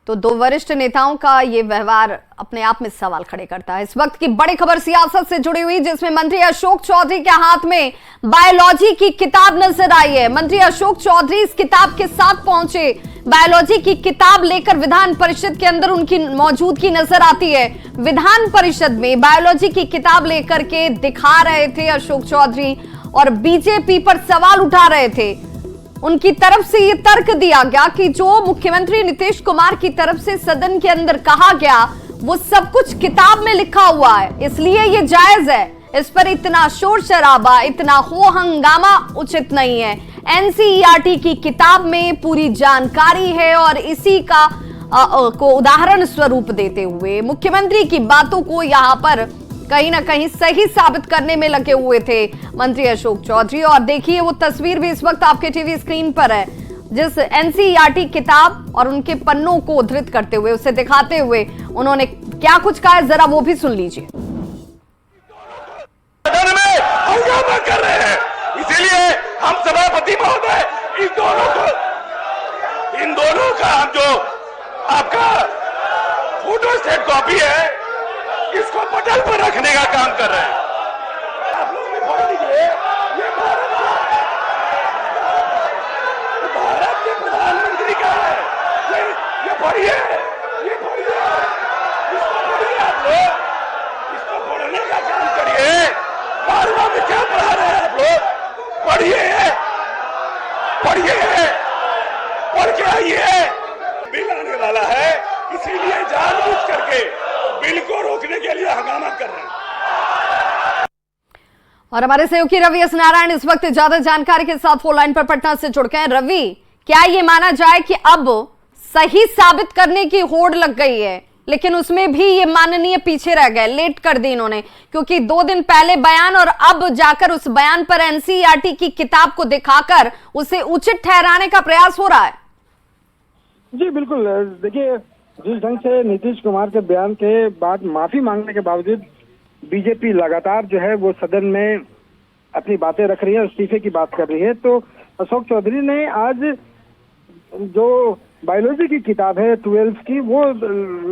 तो दो वरिष्ठ नेताओं का ये व्यवहार अपने आप में सवाल खड़े करता है। इस वक्त की बड़ी खबर सियासत से जुड़ी हुई, जिसमें मंत्री अशोक चौधरी के हाथ में बायोलॉजी की किताब नजर आई है। मंत्री अशोक चौधरी इस किताब के साथ पहुंचे। बायोलॉजी की किताब लेकर विधान परिषद के अंदर उनकी मौजूदगी नजर आती है। विधान परिषद में बायोलॉजी की किताब लेकर के दिखा रहे थे अशोक चौधरी और बीजेपी पर सवाल उठा रहे थे। उनकी तरफ से यह तर्क दिया गया कि जो मुख्यमंत्री नीतीश कुमार की तरफ से सदन के अंदर कहा गया वो सब कुछ किताब में लिखा हुआ है, इसलिए ये जायज है। इस पर इतना शोर शराबा, इतना हो हंगामा उचित नहीं है। एनसीईआरटी की किताब में पूरी जानकारी है और इसी का को उदाहरण स्वरूप देते हुए मुख्यमंत्री की बातों को यहां पर कहीं ना कहीं सही साबित करने में लगे हुए थे मंत्री अशोक चौधरी। और देखिए वो तस्वीर भी इस वक्त आपके टीवी स्क्रीन पर है, जिस एनसीईआरटी किताब और उनके पन्नों को उद्धृत करते हुए, उसे दिखाते हुए उन्होंने क्या कुछ कहा है, जरा वो भी सुन लीजिए। सदन में हंगामा कर रहे हैं, इसीलिए हम सभापति महोदय इन दोनों का हम जो आपका फोटो स्टेट कॉपी है इसको पटल पर रखने का काम कर रहे हैं। आप लोग भी पढ़ लीजिए, ये भारत के प्रधानमंत्री का है, ये पढ़िए, इसको पढ़िए, आप लोग इसको पढ़ने का काम करिए। बार बार में क्या पढ़ा रहे हैं आप लोग? पढ़िए, पढ़ के आइए। बिल आने वाला है, इसीलिए जानबूझ करके बिल को रोकने के लिए हंगामा कर रहे हैं। और हमारे सहयोगी रवि एस नारायण इस वक्त ज्यादा जानकारी के साथ फोन लाइन पर पटना से जुड़ गए हैं। रवि, क्या ये माना जाए कि अब सही साबित करने की होड़ लग गई है, लेकिन उसमें भी ये माननीय पीछे रह गए, लेट कर दी इन्होंने, क्योंकि 2 दिन पहले बयान और अब जाकर उस बयान पर एनसीईआरटी की किताब को दिखाकर उसे उचित ठहराने का प्रयास हो रहा है? जी बिल्कुल, देखिए जिस ढंग से नीतीश कुमार के बयान के बाद माफी मांगने के बावजूद बीजेपी लगातार जो है वो सदन में अपनी बातें रख रही है, इस्तीफे की बात कर रही है, तो अशोक चौधरी ने आज जो बायोलॉजी की किताब है 12th की वो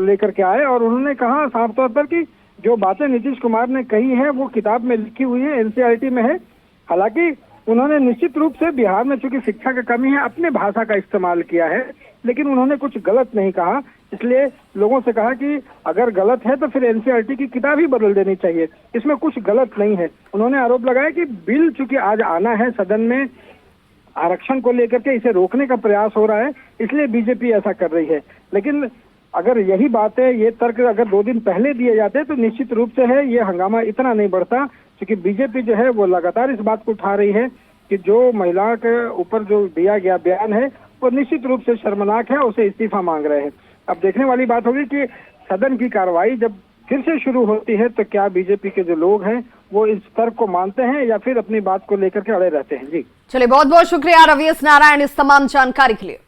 लेकर के आए और उन्होंने कहा साफ तौर पर कि जो बातें नीतीश कुमार ने कही है वो किताब में लिखी हुई है, एनसीईआरटी में है। हालांकि उन्होंने निश्चित रूप से बिहार में चूंकि शिक्षा की कमी है अपने भाषा का इस्तेमाल किया है, लेकिन उन्होंने कुछ गलत नहीं कहा, इसलिए लोगों से कहा कि अगर गलत है तो फिर एनसीईआरटी की किताब ही बदल देनी चाहिए, इसमें कुछ गलत नहीं है। उन्होंने आरोप लगाया कि बिल चूंकि आज आना है सदन में आरक्षण को लेकर के, इसे रोकने का प्रयास हो रहा है, इसलिए बीजेपी ऐसा कर रही है। लेकिन अगर यही बात है, ये तर्क अगर 2 दिन पहले दिए जाते तो निश्चित रूप से है ये हंगामा इतना नहीं बढ़ता, क्योंकि बीजेपी जो है वो लगातार इस बात को उठा रही है कि जो महिला के ऊपर जो दिया गया बयान है वो निश्चित रूप से शर्मनाक है, उसे इस्तीफा मांग रहे हैं। अब देखने वाली बात होगी कि सदन की कार्रवाई जब फिर से शुरू होती है तो क्या बीजेपी के जो लोग हैं वो इस तर्क को मानते हैं या फिर अपनी बात को लेकर के अड़े रहते हैं। जी चलिए, बहुत बहुत शुक्रिया रवि एस नारायण इस तमाम जानकारी के लिए।